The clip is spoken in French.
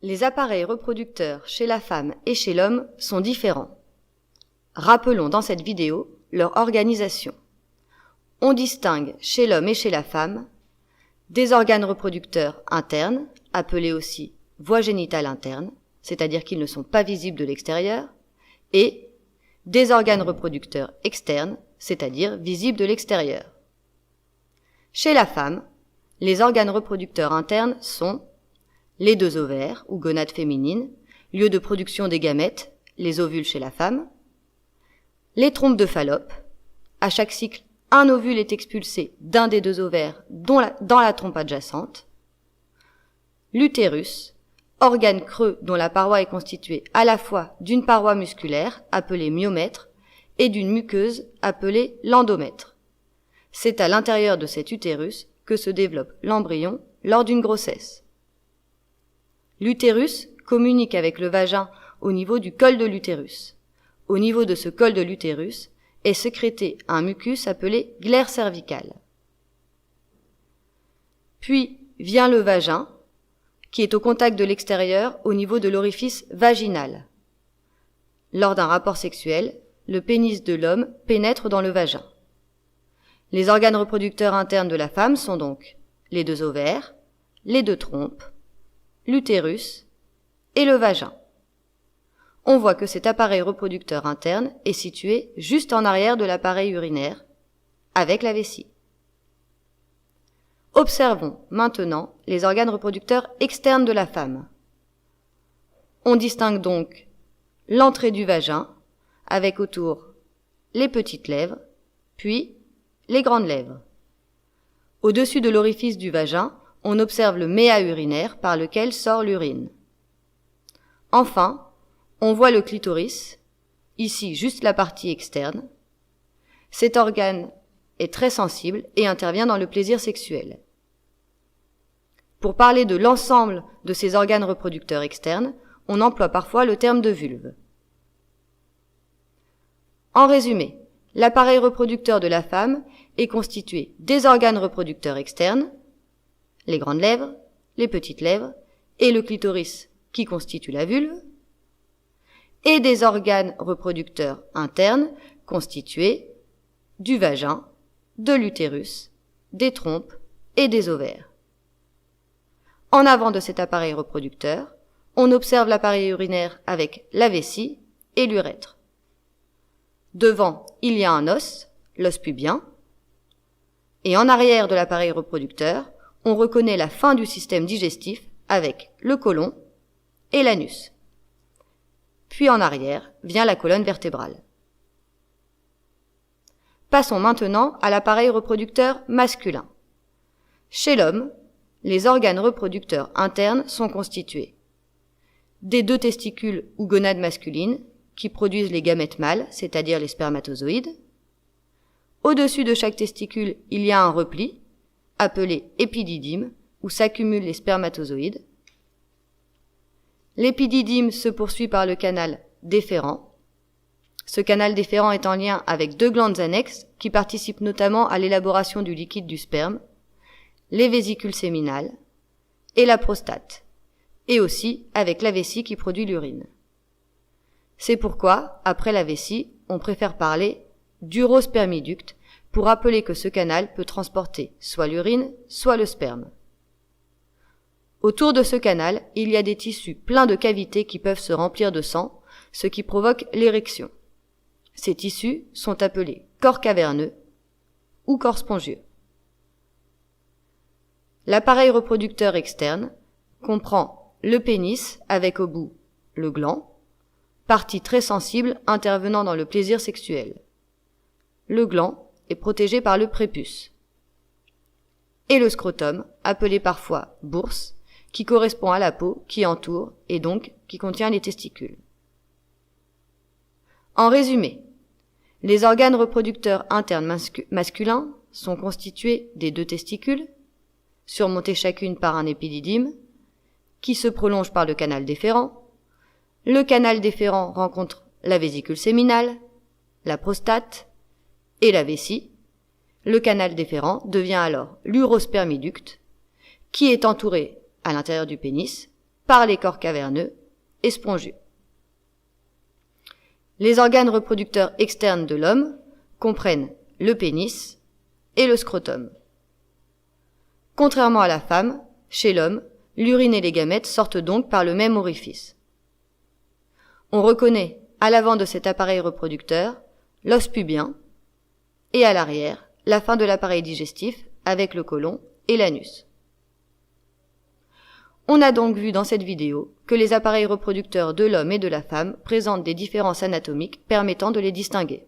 Les appareils reproducteurs chez la femme et chez l'homme sont différents. Rappelons dans cette vidéo leur organisation. On distingue chez l'homme et chez la femme des organes reproducteurs internes, appelés aussi voies génitales internes, c'est-à-dire qu'ils ne sont pas visibles de l'extérieur, et des organes reproducteurs externes, c'est-à-dire visibles de l'extérieur. Chez la femme, les organes reproducteurs internes sont les deux ovaires ou gonades féminines, lieu de production des gamètes, les ovules chez la femme, les trompes de Fallope. À chaque cycle, un ovule est expulsé d'un des deux ovaires dans la trompe adjacente, l'utérus, organe creux dont la paroi est constituée à la fois d'une paroi musculaire, appelée myomètre, et d'une muqueuse, appelée l'endomètre. C'est à l'intérieur de cet utérus que se développe l'embryon lors d'une grossesse. L'utérus communique avec le vagin au niveau du col de l'utérus. Au niveau de ce col de l'utérus est sécrété un mucus appelé glaire cervicale. Puis vient le vagin, qui est au contact de l'extérieur au niveau de l'orifice vaginal. Lors d'un rapport sexuel, le pénis de l'homme pénètre dans le vagin. Les organes reproducteurs internes de la femme sont donc les deux ovaires, les deux trompes, l'utérus et le vagin. On voit que cet appareil reproducteur interne est situé juste en arrière de l'appareil urinaire, avec la vessie. Observons maintenant les organes reproducteurs externes de la femme. On distingue donc l'entrée du vagin, avec autour les petites lèvres, puis les grandes lèvres. Au-dessus de l'orifice du vagin, on observe le méa urinaire par lequel sort l'urine. Enfin, on voit le clitoris, ici juste la partie externe. Cet organe est très sensible et intervient dans le plaisir sexuel. Pour parler de l'ensemble de ces organes reproducteurs externes, on emploie parfois le terme de vulve. En résumé, l'appareil reproducteur de la femme est constitué des organes reproducteurs externes, les grandes lèvres, les petites lèvres et le clitoris qui constitue la vulve, et des organes reproducteurs internes constitués du vagin, de l'utérus, des trompes et des ovaires. En avant de cet appareil reproducteur, on observe l'appareil urinaire avec la vessie et l'urètre. Devant, il y a un os, l'os pubien, et en arrière de l'appareil reproducteur, on reconnaît la fin du système digestif avec le côlon et l'anus. Puis en arrière vient la colonne vertébrale. Passons maintenant à l'appareil reproducteur masculin. Chez l'homme, les organes reproducteurs internes sont constitués des deux testicules ou gonades masculines qui produisent les gamètes mâles, c'est-à-dire les spermatozoïdes. Au-dessus de chaque testicule, il y a un repli, appelé épididyme, où s'accumulent les spermatozoïdes. L'épididyme se poursuit par le canal déférent. Ce canal déférent est en lien avec deux glandes annexes qui participent notamment à l'élaboration du liquide du sperme, les vésicules séminales et la prostate, et aussi avec la vessie qui produit l'urine. C'est pourquoi, après la vessie, on préfère parler d'urospermiducte pour rappeler que ce canal peut transporter soit l'urine, soit le sperme. Autour de ce canal, il y a des tissus pleins de cavités qui peuvent se remplir de sang, ce qui provoque l'érection. Ces tissus sont appelés corps caverneux ou corps spongieux. L'appareil reproducteur externe comprend le pénis avec au bout le gland, partie très sensible intervenant dans le plaisir sexuel. Le gland est protégé par le prépuce. Et le scrotum, appelé parfois bourse, qui correspond à la peau qui entoure et donc qui contient les testicules. En résumé, les organes reproducteurs internes masculins sont constitués des deux testicules, surmontées chacune par un épididyme, qui se prolonge par le canal déférent. Le canal déférent rencontre la vésicule séminale, la prostate et la vessie. Le canal déférent devient alors l'urospermiducte, qui est entouré à l'intérieur du pénis par les corps caverneux et spongieux. Les organes reproducteurs externes de l'homme comprennent le pénis et le scrotum. Contrairement à la femme, chez l'homme, l'urine et les gamètes sortent donc par le même orifice. On reconnaît à l'avant de cet appareil reproducteur l'os pubien et à l'arrière la fin de l'appareil digestif avec le côlon et l'anus. On a donc vu dans cette vidéo que les appareils reproducteurs de l'homme et de la femme présentent des différences anatomiques permettant de les distinguer.